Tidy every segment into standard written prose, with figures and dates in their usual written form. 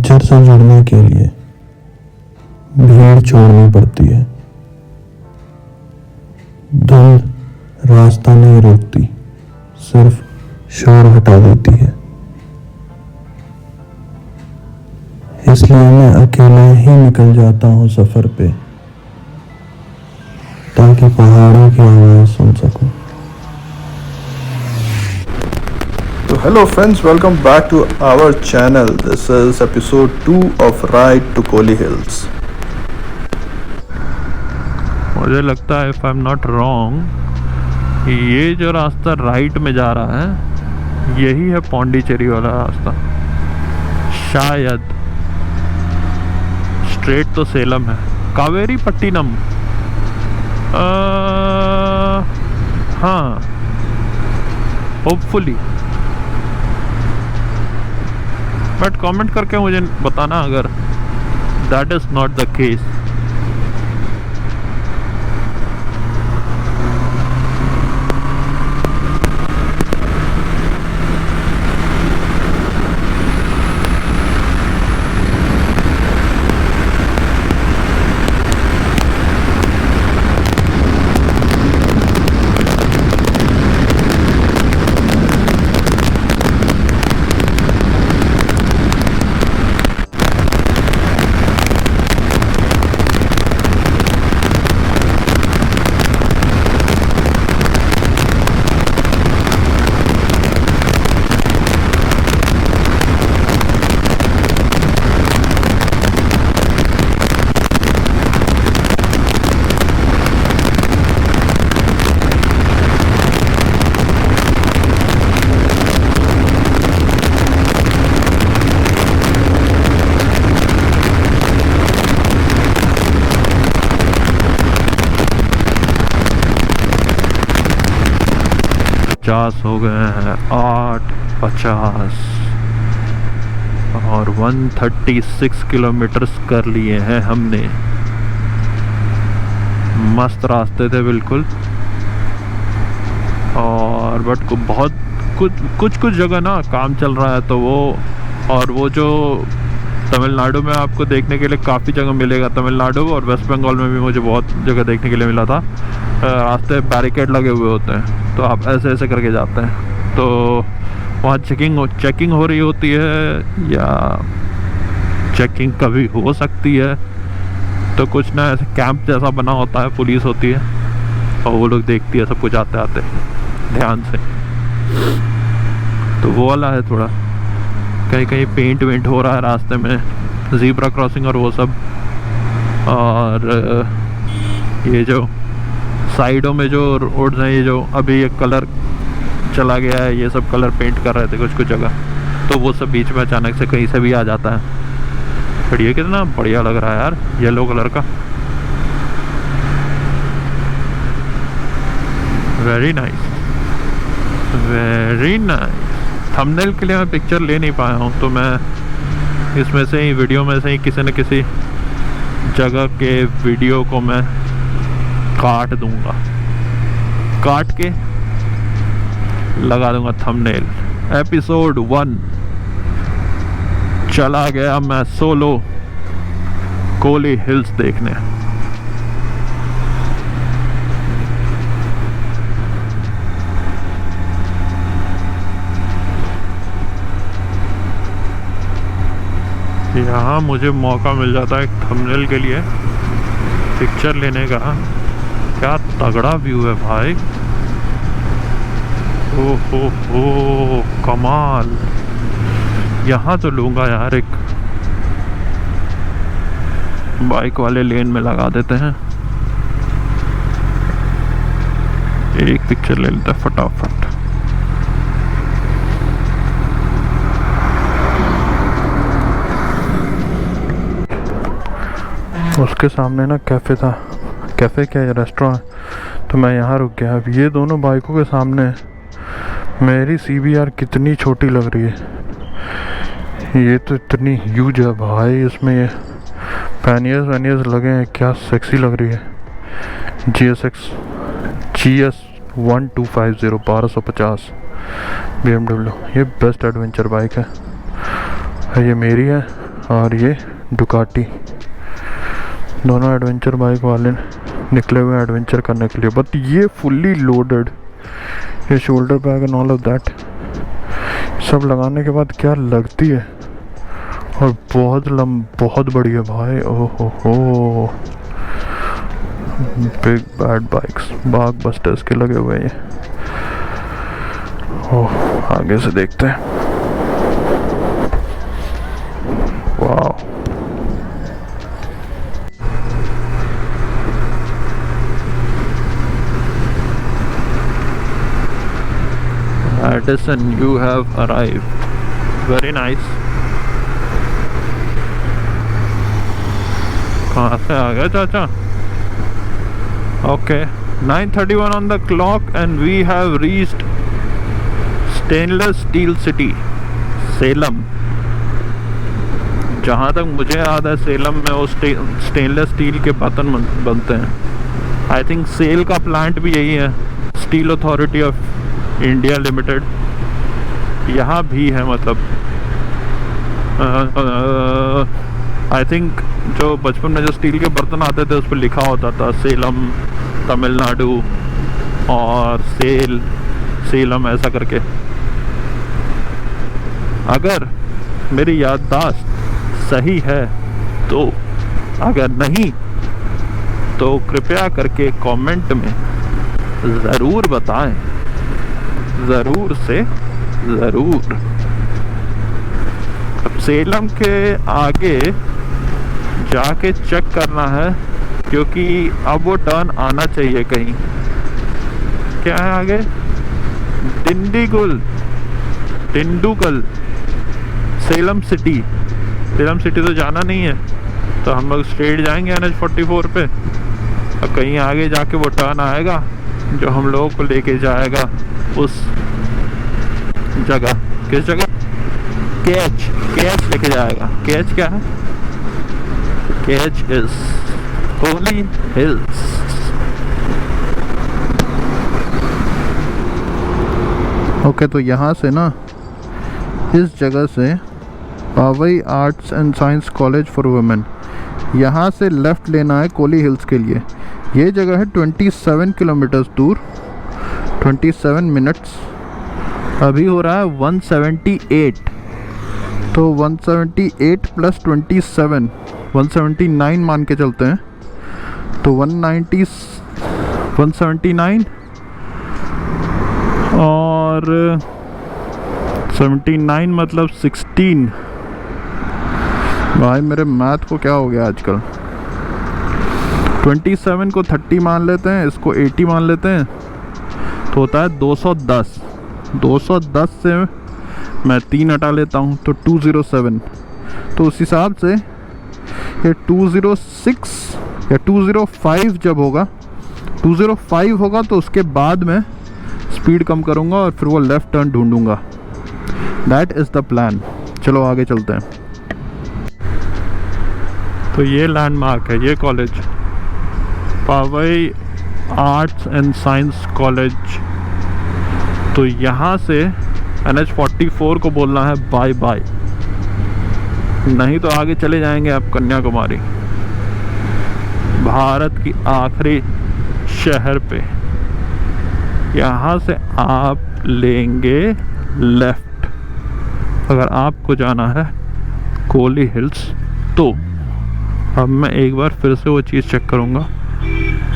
Nature से जुड़ने के लिए भीड़ छोड़नी पड़ती है। धुंध रास्ता नहीं रोकती, सिर्फ शोर हटा देती है। इसलिए मैं अकेले ही निकल जाता हूँ सफर पे, ताकि पहाड़ों की आवाज सुन सकूं। So hello friends, welcome back to our channel. This is episode 2 of Ride to Koli Hills. मुझे लगता है if I am not wrong, ये जो रास्ता राइट में जा रहा है यही है पौंडीचेरी वाला रास्ता शायद। स्ट्रेट तो सेलम है, कावेरी पट्टिनम। हाँ, होपफुली। बट कमेंट करके मुझे बताना अगर that is not the case. हो गए हैं 8:50 और 136 किलोमीटर्स कर लिए हैं हमने। मस्त रास्ते थे बिल्कुल। और बट बहुत कुछ जगह ना काम चल रहा है, तो वो जो तमिलनाडु में आपको देखने के लिए काफ़ी जगह मिलेगा। तमिलनाडु और वेस्ट बंगाल में भी मुझे बहुत जगह देखने के लिए मिला था। रास्ते बैरिकेड लगे हुए होते हैं, तो आप ऐसे ऐसे करके जाते हैं, तो वहाँ चेकिंग हो रही होती है या चेकिंग कभी हो सकती है। तो कुछ ना ऐसे कैंप जैसा बना होता है, पुलिस होती है और वो लोग देखती है सब कुछ आते आते ध्यान से। तो वो वाला है थोड़ा। कहीं कहीं पेंट वेंट हो रहा है रास्ते में, ज़ीब्रा क्रॉसिंग और वो सब। और ये जो साइडों में जो रोड्स हैं, ये जो अभी ये कलर चला गया है, ये सब कलर पेंट कर रहे थे कुछ जगह, तो वो सब बीच में अचानक से कहीं से भी आ जाता है। पर ये कितना बढ़िया लग रहा है यार, येलो कलर का। Very nice, very nice. Thumbnail के लिए मैं पिक्चर ले नहीं पाया हूँ, तो मैं इसमें से ही वीडियो में से ही किसी न किसी जगह के वीडियो को मैं काट दूंगा, काट के लगा दूंगा थंबनेल। एपिसोड 1 चला गया मैं सोलो कोली हिल्स देखने। यहाँ मुझे मौका मिल जाता है एक थंबनेल के लिए पिक्चर लेने का। क्या तगड़ा व्यू है भाई, ओ कमाल। यहाँ तो लूँगा यार, एक बाइक वाले लेन में लगा देते हैं, एक पिक्चर ले लेते हैं फटाफट। उसके सामने ना कैफ़े था, कैफ़े क्या है, रेस्टोरेंट, तो मैं यहाँ रुक गया। अब ये दोनों बाइकों के सामने मेरी CBR कितनी छोटी लग रही है। ये तो इतनी ह्यूज है भाई, इसमें ये पैनियर्स वैनियर्स लगे हैं, क्या सेक्सी लग रही है। GS 1250 1250 BMW, ये बेस्ट एडवेंचर बाइक है। ये मेरी है और ये डुकाटी, दोनों एडवेंचर बाइक वाले निकले हुए एडवेंचर करने के लिए। बट ये फुल्ली लोडेड, ये shoulder bag and all of that सब लगाने के बाद क्या लगती है, और बहुत बड़ी है भाई। ओहो हो, बिग बैड बाइक्स, बाग बस्टर्स के लगे हुए हैं। ओह, आगे से देखते हैं। वाह, Addison, you have arrived. Very nice. कहाँ से आ गया चाचा? Okay, 9:31 on the clock and we have reached Stainless Steel City, Salem. जहाँ तक मुझे याद है सेलम में वो स्टेनलेस स्टील के बर्तन बनते हैं। आई थिंक सेल का प्लांट भी यही है, steel authority of India limited. यहाँ भी है, मतलब आई थिंक जो बचपन में जो स्टील के बर्तन आते थे उस पर लिखा होता था सेलम तमिलनाडु और सेलम ऐसा करके। अगर मेरी याददाश्त सही है तो, अगर नहीं तो कृपया करके कमेंट में ज़रूर बताएं, ज़रूर से ज़रूर। अब सेलम के आगे जाके चेक करना है, क्योंकि अब वो टर्न आना चाहिए कहीं। क्या है आगे? डिंडुगल, सेलम सिटी तो जाना नहीं है, तो हम लोग स्ट्रेट जाएंगे NH44 पे। और कहीं आगे जाके वो टर्न आएगा जो हम लोगों को लेके जाएगा उस जगह। किस जगह? केएच लेके जाएगा। केएच क्या है? KH is Kolli hills. Okay, तो यहाँ से ना, इस जगह से Pavai arts and science college for women, यहाँ से लेफ़्ट लेना है कोली हिल्स के लिए। ये जगह है 27 किलोमीटर्स दूर, 27 मिनट्स। अभी हो रहा है 178, तो 178 प्लस 27 179 मान के चलते हैं, तो 179 और 79 मतलब 16। भाई मेरे मैथ को क्या हो गया आजकल। 27 को 30 मान लेते हैं, इसको 80 मान लेते हैं, तो होता है 210। 210 से मैं 3 हटा लेता हूँ तो 207। तो उस हिसाब से ये 206 या 205 जब होगा, 205 होगा तो उसके बाद मैं स्पीड कम करूँगा और फिर वो लेफ़्ट टर्न ढूंढूंगा। That is the plan. चलो आगे चलते हैं। तो ये लैंडमार्क है, ये college Pavai arts and science college. तो यहाँ से NH44 को बोलना है बाय बाय, नहीं तो आगे चले जाएंगे आप कन्याकुमारी, भारत की आखिरी शहर पे। यहाँ से आप लेंगे लेफ्ट अगर आपको जाना है कोली हिल्स। तो अब मैं एक बार फिर से वो चीज़ चेक करूँगा,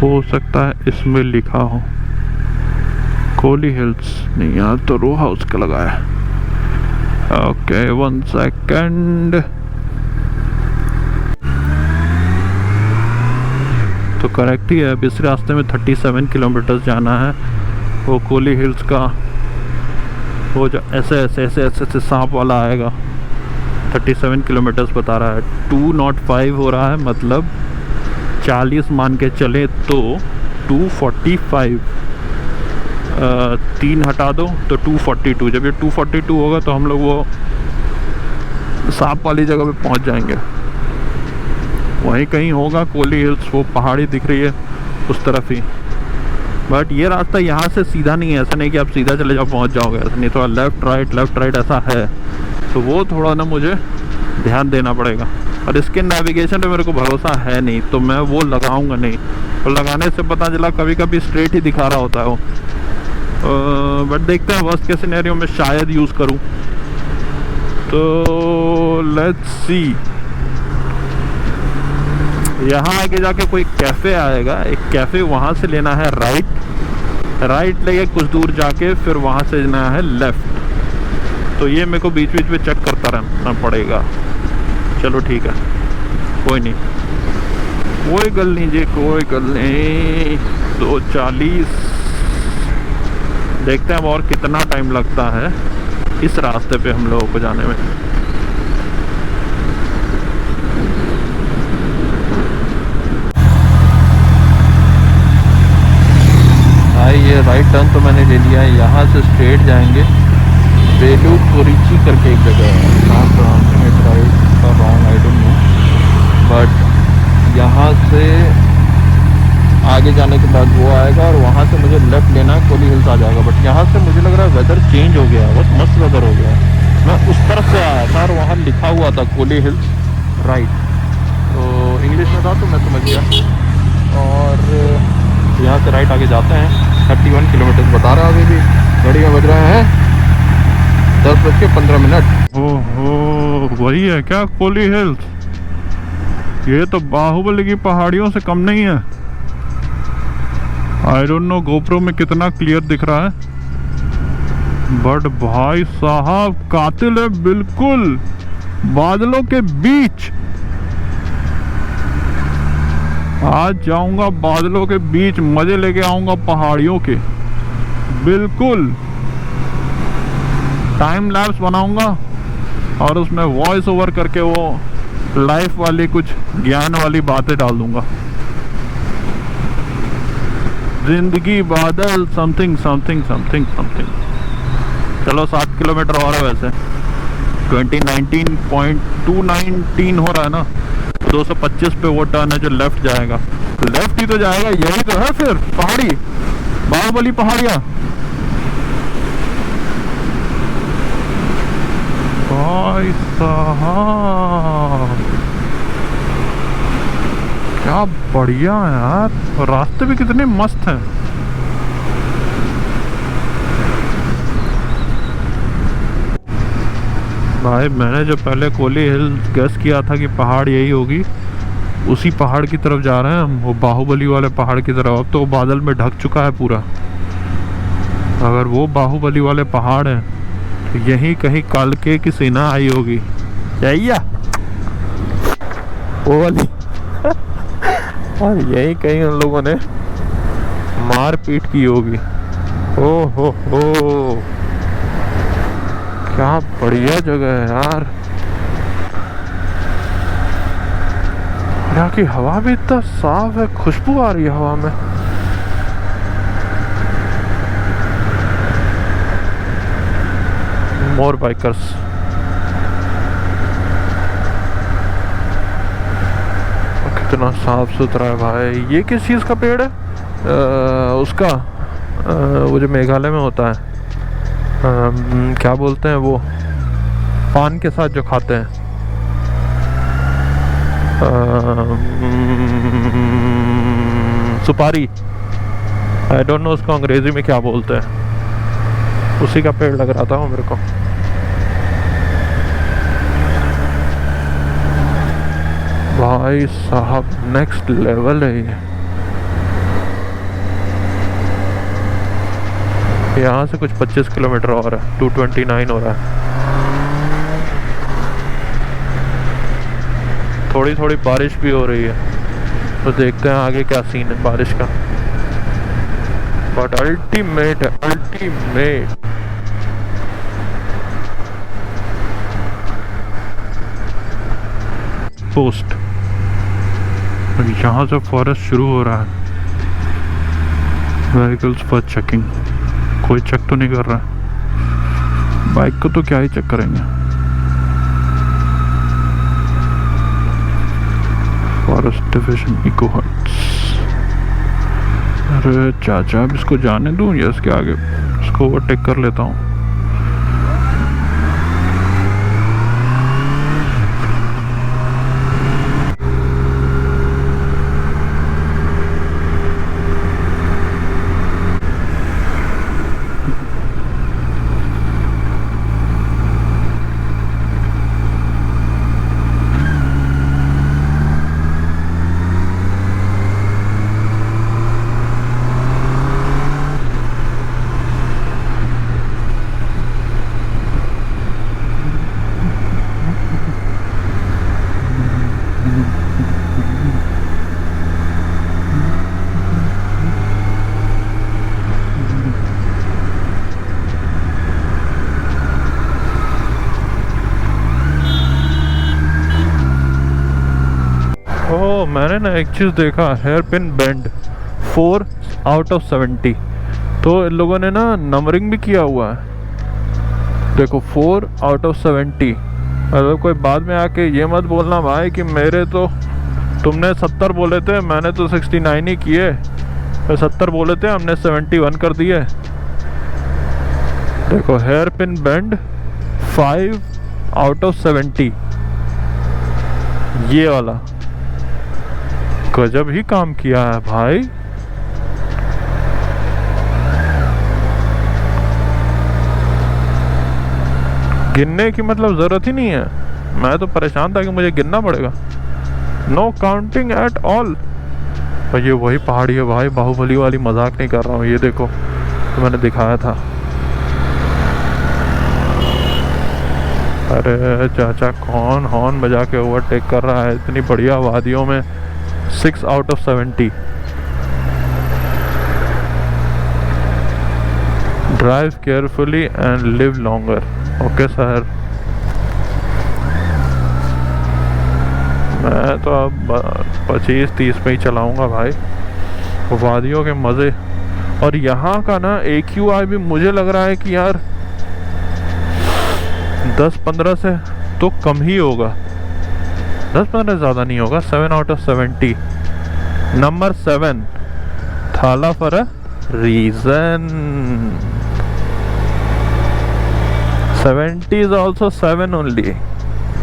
हो सकता है इसमें लिखा हो कोली हिल्स, नहीं यार तो रो हाउस का लगाया। Okay 1 second. तो करेक्ट ही है, अब इस रास्ते में 37 किलोमीटर जाना है। वो कोली हिल्स का वो जो ऐसे सांप वाला आएगा, 37 किलोमीटर्स बता रहा है। 205 हो रहा है, मतलब 40 मान के चले तो 245। 3 हटा दो तो 242। जब ये 242 होगा तो हम लोग वो सांप वाली जगह पे पहुंच जाएंगे। वहीं कहीं होगा कोली हिल्स, वो पहाड़ी दिख रही है उस तरफ ही। बट ये रास्ता यहाँ से सीधा नहीं है, ऐसा नहीं कि आप सीधा चले जाओ पहुँच जाओगे, ऐसा नहीं, थोड़ा लेफ़्ट राइट ऐसा है। तो वो थोड़ा ना मुझे ध्यान देना पड़ेगा। और इसके नेविगेशन पे मेरे को भरोसा है नहीं, तो मैं वो लगाऊंगा नहीं। तो लगाने से पता चला कभी कभी स्ट्रेट ही दिखा रहा होता है वो। बट देखते हैं, वर्स्ट के सिनेरियो में शायद यूज़ करूं। तो लेट्स सी। यहाँ आगे जाके कोई कैफ़े आएगा, एक कैफ़े, वहाँ से लेना है राइट लेके कुछ दूर जाके फिर वहाँ से लेना है लेफ़्ट। तो ये मेरे को बीच बीच में चेक करता रहना पड़ेगा। चलो ठीक है, कोई नहीं, कोई गल नहीं जी, कोई गल नहीं। 2:40 देखते हैं अब और कितना टाइम लगता है इस रास्ते पे हम लोगों को जाने में। भाई ये राइट टर्न तो मैंने ले लिया है, यहाँ से स्ट्रेट जाएंगे बेलूपुरीची करके एक जगह है, राइट का wrong I don't know, but यहाँ से आगे जाने के बाद वो आएगा और वहाँ से मुझे लेफ़्ट लेना है, कोली हिल्स आ जाएगा। बट यहाँ से मुझे लग रहा है वेदर चेंज हो गया है, बहुत मस्त वेदर हो गया है। मैं उस तरफ से आया था और वहाँ लिखा हुआ था कोली हिल्स राइट, तो इंग्लिश में था तो मैं समझ गया। और यहाँ से राइट आगे जाते हैं। 31 किलोमीटर बता रहा है, अभी भी घड़ी में बज रहे हैं 10:15। ओहो, वही है क्या कोली हिल्स? ये तो बाहुबली की पहाड़ियों से कम नहीं है। आई डोंट नो गोप्रो में कितना क्लियर दिख रहा है, बट भाई साहब कातिल है बिल्कुल, बादलों के बीच। आज जाऊंगा बादलों के बीच, मजे लेके आऊंगा पहाड़ियों के, बिल्कुल। टाइम लैप्स बनाऊंगा और उसमें वॉइस ओवर करके वो लाइफ वाली कुछ ज्ञान वाली बातें डाल दूंगा। जिंदगी बादल समथिंग समथिंग समथिंग समथिंग। चलो 7 किलोमीटर और है वैसे, 19.219 हो रहा है ना, 225 पे वो टर्न है जो लेफ्ट जाएगा। लेफ्ट ही तो जाएगा, यही तो है फिर पहाड़ी, बाहुबली पहाड़ियाँ। भाई साहब क्या बढ़िया है यार, और रास्ते भी कितने मस्त हैं। भाई मैंने जो पहले कोली हिल गेस किया था कि पहाड़ यही होगी, उसी पहाड़ की तरफ जा रहे हैं हम, वो बाहुबली वाले पहाड़ की तरफ। अब तो वो बादल में ढक चुका है पूरा। अगर वो बाहुबली वाले पहाड़ हैं तो यहीं कहीं कालके की सेना आई होगी, चाहिए वो वाली। और यही कहीं उन लोगों ने मार पीट की होगी। ओ हो, क्या बढ़िया जगह है यार। यहाँ की हवा भी इतना साफ है, खुशबू आ रही है हवा में। मोर बाइकर्स। कितना साफ सुथरा है भाई। ये किस चीज़ का पेड़ है? उसका वो जो मेघालय में होता है, क्या बोलते हैं वो, पान के साथ जो खाते हैं, सुपारी। आई डोंट नो उसको अंग्रेजी में क्या बोलते हैं। उसी का पेड़ लग रहा था वो मेरे को। भाई साहब नेक्स्ट लेवल है ये। यहाँ से कुछ 25 किलोमीटर और है, 229 हो रहा है। थोड़ी थोड़ी बारिश भी हो रही है, तो देखते हैं आगे क्या सीन है बारिश का। बट अल्टीमेट है, अल्टीमेट। पोस्ट। यहाँ से फॉरेस्ट शुरू हो रहा है। Vehicles for checking. कोई चेक तो नहीं कर रहा है। बाइक को तो क्या ही चेक करेंगे। Forest division eco huts. अरे चाचा अब इसको जाने दूं या इसके आगे इसको ओवरटेक कर लेता हूँ। मैंने ना एक चीज़ देखा, hair pin bend 4 out of 70। तो इन लोगों ने ना नंबरिंग भी किया हुआ है, देखो 4 आउट ऑफ 70। मतलब कोई बाद में आके ये मत बोलना भाई कि मेरे तो तुमने 70 बोले थे, मैंने तो 69 ही किए, 70 बोले थे हमने 71 कर दिए। देखो hair pin bend 5 out of 70, ये वाला गजब ही काम किया है भाई। गिनने की मतलब जरूरत ही नहीं है, मैं तो परेशान था कि मुझे गिनना पड़ेगा। No counting at all. और ये वही पहाड़ी है भाई, बाहुबली वाली, मजाक नहीं कर रहा हूँ। ये देखो तो मैंने दिखाया था। अरे चाचा कौन हॉर्न बजा के ओवरटेक कर रहा है इतनी बढ़िया वादियों में। 6 out of 70। Drive carefully and live longer. Okay sir. मैं तो अब 25-30 पे ही चलाऊंगा भाई, वादियों के मज़े। और यहाँ का ना AQI भी मुझे लग रहा है कि यार 10-15 से तो कम ही होगा, 10-15 ज़्यादा नहीं होगा। 7 आउट ऑफ 70। नंबर 7 थाला for a reason. 70 is also 7 only।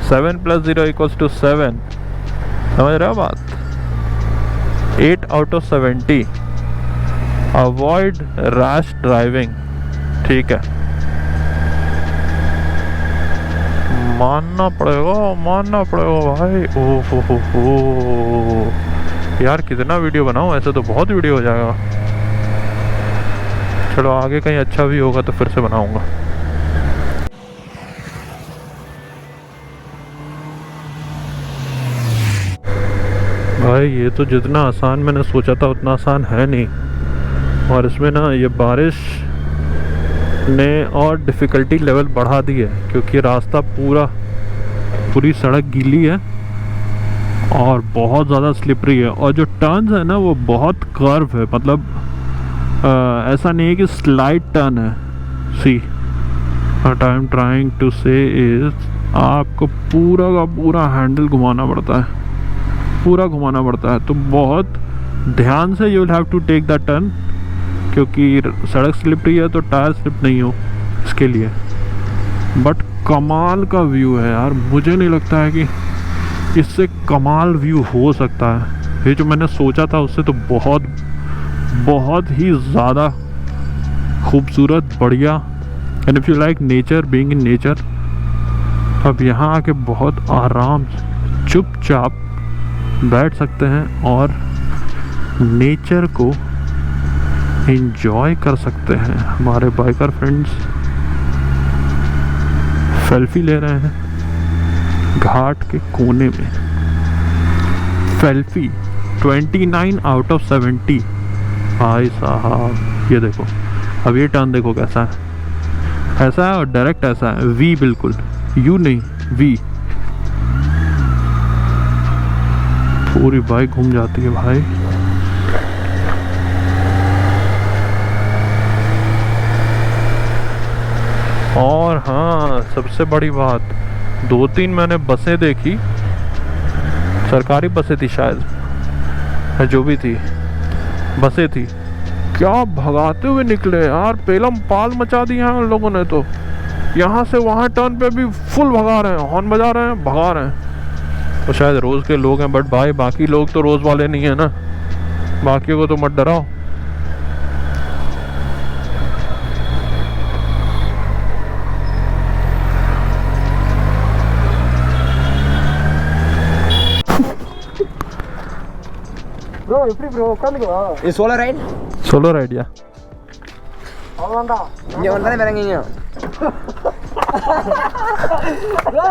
7 + 0 = 7। समझ रहे हो बात। 8 out of 70। Avoid rash driving. ठीक है, मानना पड़ेगा भाई। ओह हो यार, कितना वीडियो बनाऊं, ऐसे तो बहुत वीडियो हो जाएगा। चलो आगे कहीं अच्छा भी होगा तो फिर से बनाऊंगा। भाई ये तो जितना आसान मैंने सोचा था उतना आसान है नहीं। और इसमें ना ये बारिश ने और डिफ़िकल्टी लेवल बढ़ा दी है, क्योंकि रास्ता पूरी सड़क गीली है और बहुत ज़्यादा स्लिपरी है। और जो टर्न्स है ना वो बहुत कर्व है, मतलब ऐसा नहीं है कि स्लाइड टर्न है। See what I am trying to say is, आपको पूरा का पूरा हैंडल घुमाना पड़ता है, पूरा घुमाना पड़ता है। तो बहुत ध्यान से you will have to take the turn, क्योंकि सड़क स्लिपरी है तो टायर स्लिप नहीं हो इसके लिए। बट कमाल का व्यू है यार, मुझे नहीं लगता है कि इससे कमाल व्यू हो सकता है। ये जो मैंने सोचा था उससे तो बहुत ही ज़्यादा खूबसूरत, बढ़िया। And if you like nature, being in nature, अब यहाँ आके बहुत आराम से चुपचाप बैठ सकते हैं और नेचर को एंजॉय कर सकते हैं। हमारे बाइकर फ्रेंड्स सेल्फी ले रहे हैं घाट के कोने में। Selfie 29 out of 70। भाई साहब ये देखो, अब ये टर्न देखो कैसा है, ऐसा है और डायरेक्ट ऐसा है, वी बिल्कुल, यू नहीं वी। पूरी बाइक घूम जाती है भाई। और हाँ, सबसे बड़ी बात, 2-3 मैंने बसें देखी, सरकारी बसें थी शायद, जो भी थी बसें थी, क्या भगाते हुए निकले यार, पेलम पाल मचा दी हैं उन लोगों ने। तो यहाँ से वहाँ टर्न पे भी फुल भगा रहे हैं, हॉर्न बजा रहे हैं, भगा रहे हैं। तो शायद रोज़ के लोग हैं, बट भाई बाकी लोग तो रोज़ वाले नहीं है ना, बाकियों को तो मत डराओ। Bro, எப்படி bro உட்காந்துக்கவா? இது சோலோ ரைட்? सोलो राइड या அவ்வளோதான்டா. இங்கே வந்தானே இறங்கிங்க. Bro